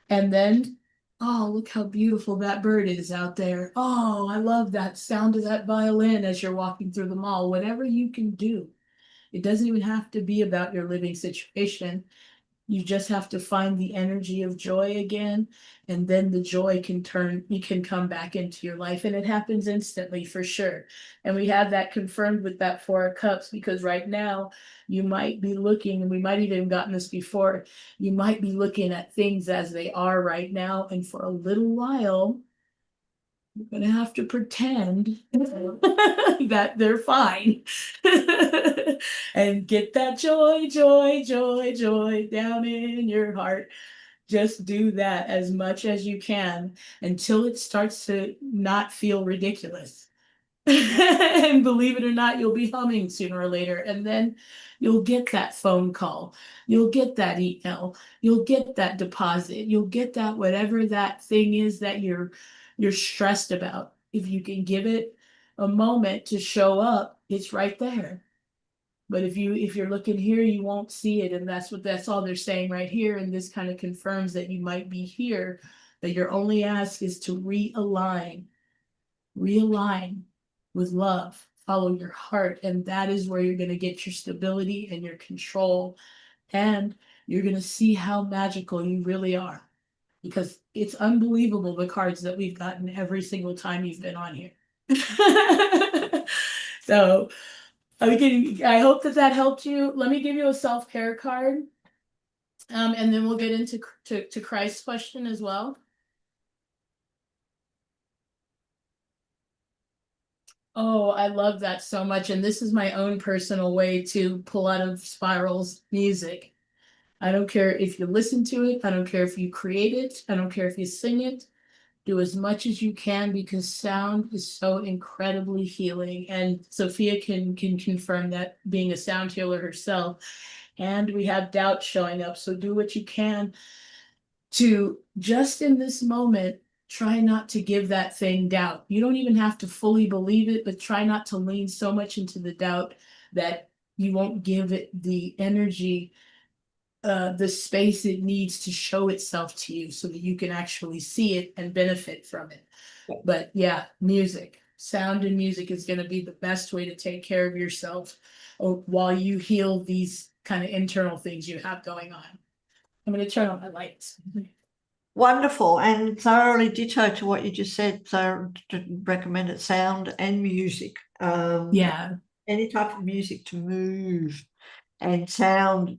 And then, oh, look how beautiful that bird is out there. Oh, I love that sound of that violin as you're walking through the mall. Whatever you can do. It doesn't even have to be about your living situation. You just have to find the energy of joy again, and then the joy you can come back into your life, and it happens instantly, for sure. And we have that confirmed with that Four of Cups, because right now you might be looking, and we might even have gotten this before, you might be looking at things as they are right now, and for a little while you're gonna have to pretend that they're fine. And get that joy, joy, joy, joy down in your heart. Just do that as much as you can until it starts to not feel ridiculous. And believe it or not, you'll be humming sooner or later, and then you'll get that phone call, you'll get that email, you'll get that deposit, you'll get that whatever that thing is that you're stressed about. If you can give it a moment to show up, it's right there. But if you're looking here, you won't see it, and that's all they're saying right here. And this kind of confirms that you might be here, that your only ask is to realign with love, follow your heart, and that is where you're going to get your stability and your control, and you're going to see how magical you really are, because it's unbelievable the cards that we've gotten every single time you've been on here. So I hope that helped you. Let me give you a self-care card, and then we'll get into to Christ's question as well. Oh, I love that so much. And this is my own personal way to pull out of spirals: music. I don't care if you listen to it. I don't care if you create it. I don't care if you sing it. Do as much as you can, because sound is so incredibly healing. And Sophia can confirm that, being a sound healer herself. And we have doubt showing up. So do what you can to, just in this moment, try not to give that thing doubt. You don't even have to fully believe it, but try not to lean so much into the doubt that you won't give it the energy, the space it needs to show itself to you, so that you can actually see it and benefit from it. But yeah, music, sound and music is going to be the best way to take care of yourself, while you heal these kind of internal things you have going on. I'm going to turn on my lights. Wonderful, and thoroughly ditto to what you just said. So recommended sound and music. Yeah, Any type of music to move, and sound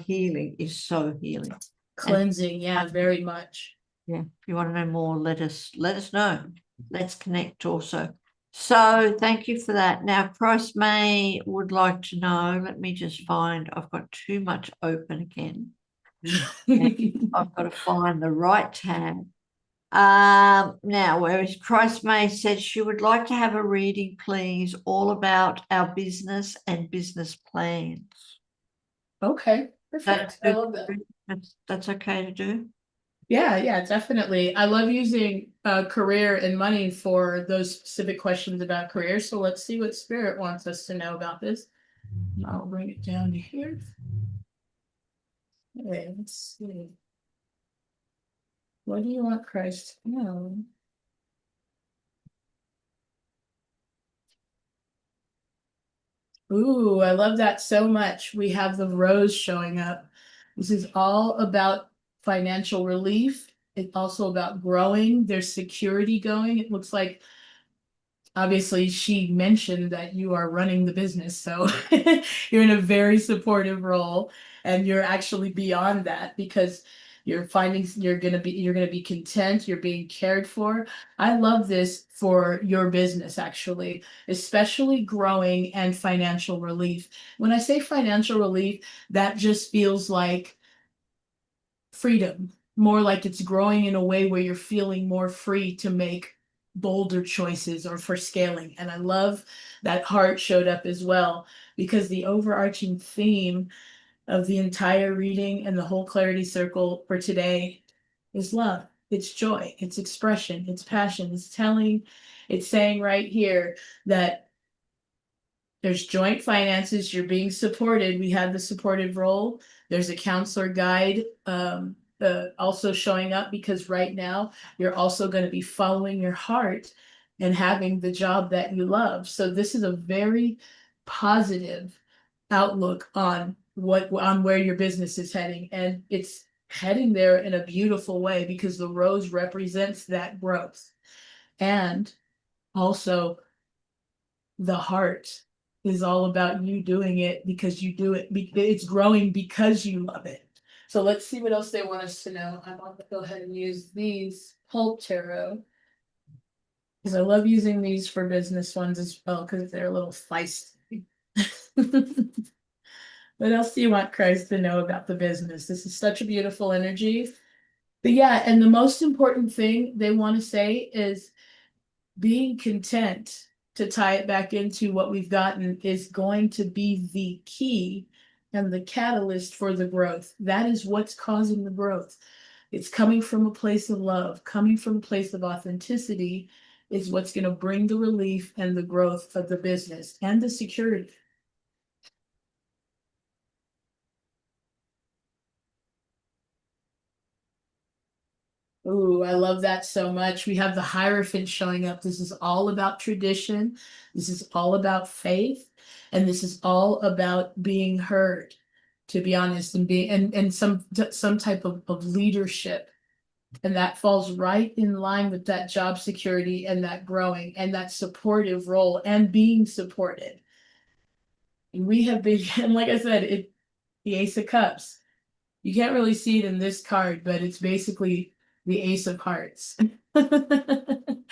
healing is so healing. cleansing. Yeah, very much. Yeah, if you want to know more, let us know. Let's connect also. So thank you for that. Now, Christ May would like to know. Let me just find. I've got too much open again. I've got to find the right tab. Now, whereas Christ May said she would like to have a reading, please, all about our business and business plans. Okay, That's perfect. I good. love that. That's okay to do. Yeah, definitely. I love using career and money for those specific questions about career. So let's see what Spirit wants us to know about this. I'll bring it down to here. Okay, let's see. What do you want Christ to know? Ooh, I love that so much. We have the rose showing up. This is all about financial relief. It's also about growing. There's security going. It looks like obviously she mentioned that you are running the business, so you're in a very supportive role, and you're actually beyond that because you're finding you're gonna be content, you're being cared for. I love this for your business actually, especially growing and financial relief. When I say financial relief, that just feels like freedom, more like it's growing in a way where you're feeling more free to make bolder choices or for scaling. And I love that heart showed up as well because the overarching theme of the entire reading and the whole clarity circle for today is love. It's joy, it's expression, it's passion, it's saying right here that there's joint finances, you're being supported. We have the supportive role. There's a counselor guide also showing up because right now you're also going to be following your heart and having the job that you love. So this is a very positive outlook on where your business is heading. And it's heading there in a beautiful way because the rose represents that growth. And also the heart is all about you doing it because you do it. It's growing because you love it. So let's see what else they want us to know. I'm going to go ahead and use these Pulp Tarot because I love using these for business ones as well because they're a little feisty. What else do you want Christ to know about the business? This is such a beautiful energy. But yeah, and the most important thing they want to say is being content, to tie it back into what we've gotten, is going to be the key and the catalyst for the growth. That is what's causing the growth. It's coming from a place of love, coming from a place of authenticity is what's going to bring the relief and the growth of the business and the security. Ooh, I love that so much. We have the Hierophant showing up. This is all about tradition. This is all about faith. And this is all about being heard, to be honest, and being and some type of leadership. And that falls right in line with that job security and that growing and that supportive role and being supported. And we have been, and like I said, the Ace of Cups. You can't really see it in this card, but it's basically the Ace of Hearts. And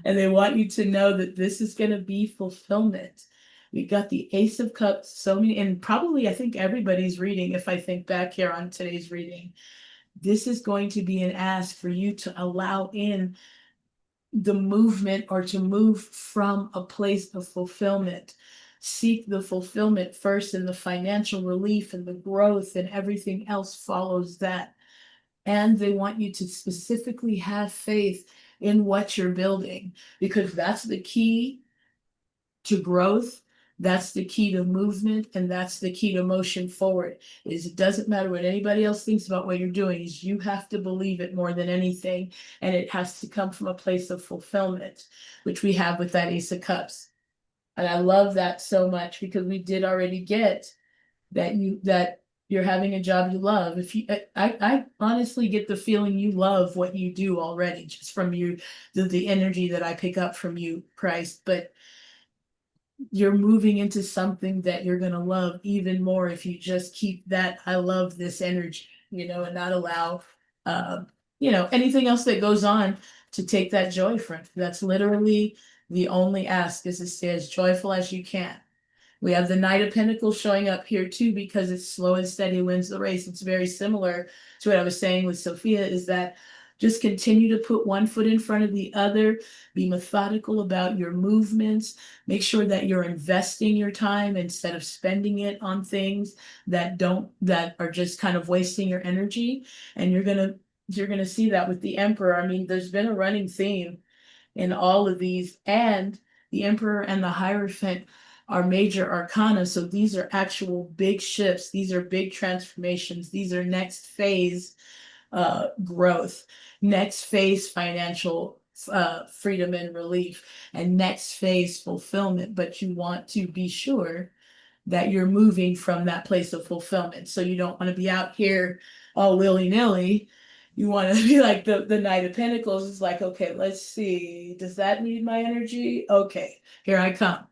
they want you to know that this is going to be fulfillment. We've got the Ace of Cups, so many, and probably I think everybody's reading, if I think back here on today's reading, this is going to be an ask for you to allow in the movement or to move from a place of fulfillment. Seek the fulfillment first and the financial relief and the growth and everything else follows that. And they want you to specifically have faith in what you're building because that's the key to growth. That's the key to movement and that's the key to motion forward. Is it doesn't matter what anybody else thinks about what you're doing, is you have to believe it more than anything, and it has to come from a place of fulfillment, which we have with that Ace of Cups. And I love that so much because we did already get that you're having a job you love. If you I honestly get the feeling you love what you do already just from you, the energy that I pick up from you, Christ. But you're moving into something that you're going to love even more if you just keep that I love this energy, and not allow anything else that goes on to take that joy from you. That's literally the only ask, is to stay as joyful as you can. We have the Knight of Pentacles showing up here too, because it's slow and steady wins the race. It's very similar to what I was saying with Sophia, is that just continue to put one foot in front of the other, be methodical about your movements, make sure that you're investing your time instead of spending it on things that are just kind of wasting your energy. And you're gonna see that with the Emperor. I mean, there's been a running theme in all of these, and the Emperor and the Hierophant are major arcana. So these are actual big shifts. These are big transformations. These are next phase growth, next phase financial freedom and relief, and next phase fulfillment. But you want to be sure that you're moving from that place of fulfillment. So you don't want to be out here all willy-nilly. You want to be like the Knight of Pentacles. It's like, okay, let's see. Does that need my energy? Okay, here I come.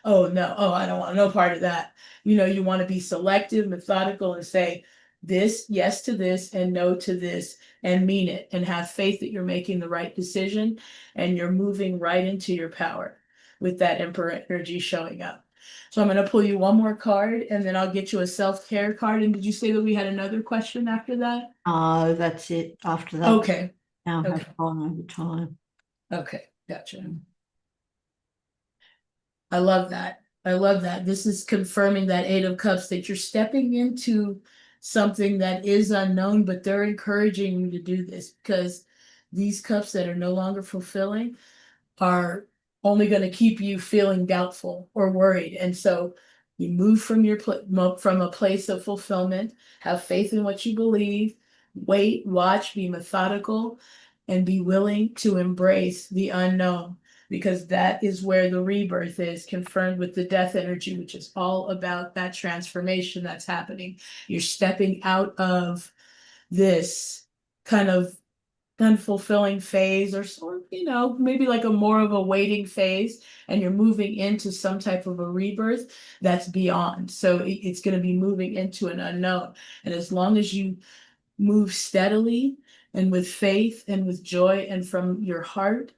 Oh no, oh, I don't want no part of that. You want to be selective, methodical, and say this, yes to this, and no to this, and mean it, and have faith that you're making the right decision and you're moving right into your power with that Emperor energy showing up. So I'm going to pull you one more card, and then I'll get you a self-care card. And did you say that we had another question after that? Oh, that's it. After that, Okay. now Okay. have gone over time. Okay. Gotcha. I love that. I love that. This is confirming that Eight of Cups, that you're stepping into something that is unknown, but they're encouraging you to do this, because these cups that are no longer fulfilling are only going to keep you feeling doubtful or worried. And so you move from from a place of fulfillment, have faith in what you believe, wait, watch, be methodical, and be willing to embrace the unknown, because that is where the rebirth is, confirmed with the death energy, which is all about that transformation that's happening. You're stepping out of this kind of unfulfilling phase, or sort of, maybe like a more of a waiting phase, and you're moving into some type of a rebirth that's beyond. So it's going to be moving into an unknown. And as long as you move steadily and with faith and with joy and from your heart,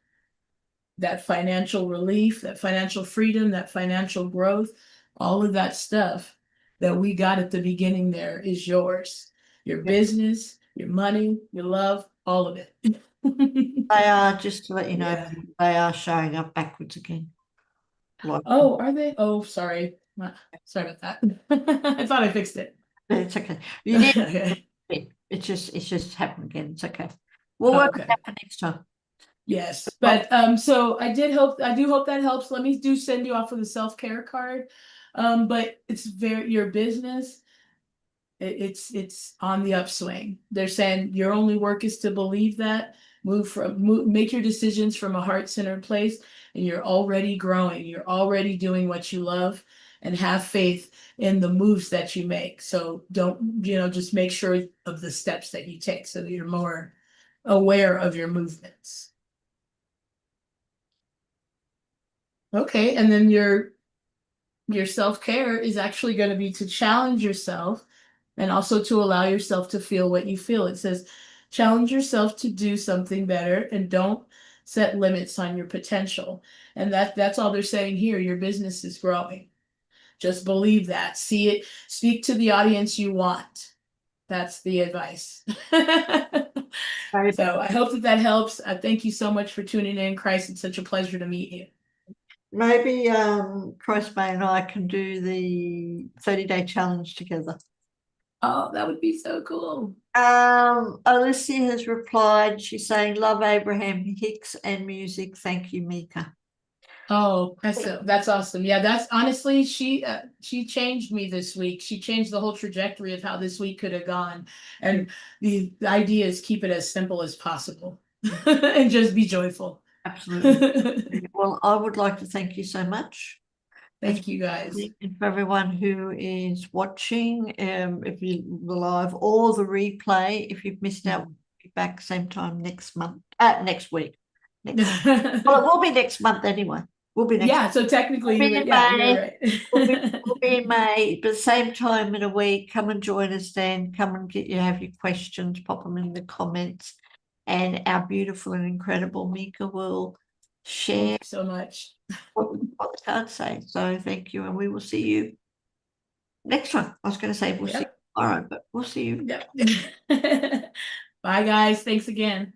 that financial relief, that financial freedom, that financial growth, all of that stuff that we got at the beginning there is yours. Your business, your money, your love, all of it. They are, just to let you know, Yeah. they are showing up backwards again. Like, Oh, are they? Oh, sorry. Sorry about that. I thought I fixed it. it's okay. You need Okay. it's just happened again. It's okay. We'll Oh, work it okay. out for next time. Yes, but so I do hope that helps. Let me send you off with a self-care card. But it's your business, it's on the upswing. They're saying your only work is to believe that, make your decisions from a heart-centered place, and you're already growing. You're already doing what you love, and have faith in the moves that you make. So don't, just make sure of the steps that you take, so that you're more aware of your movements. Okay, and then your self-care is actually going to be to challenge yourself, and also to allow yourself to feel what you feel. It says challenge yourself to do something better, and don't set limits on your potential. And that's all they're saying here. Your business is growing. Just believe that. See it. Speak to the audience you want. That's the advice. So I hope that helps. Thank you so much for tuning in, Christ. It's such a pleasure to meet you. Maybe Christ May and I can do the 30-day challenge together. Oh, that would be so cool. Alicia has replied. She's saying, love Abraham Hicks and music. Thank you, Mika. Oh, that's awesome. Yeah, that's honestly, she changed me this week. She changed the whole trajectory of how this week could have gone. And the idea is keep it as simple as possible and just be joyful. Absolutely. Well, I would like to thank you so much. Thank you guys. And for everyone who is watching, if you live or the replay, if you've missed out, we'll be back same time next week. Well, it will be next month anyway. We'll be next. Yeah, so technically, you're right. we'll be in May, but same time in a week. Come and join us then. Come and have your questions, pop them in the comments. and our beautiful and incredible Mika will Thank share you so much. what the cards say. So thank you, and we will see you next time. I was going to say we'll see you Yep. tomorrow, but we'll see you. Yep. Bye, guys. Thanks again.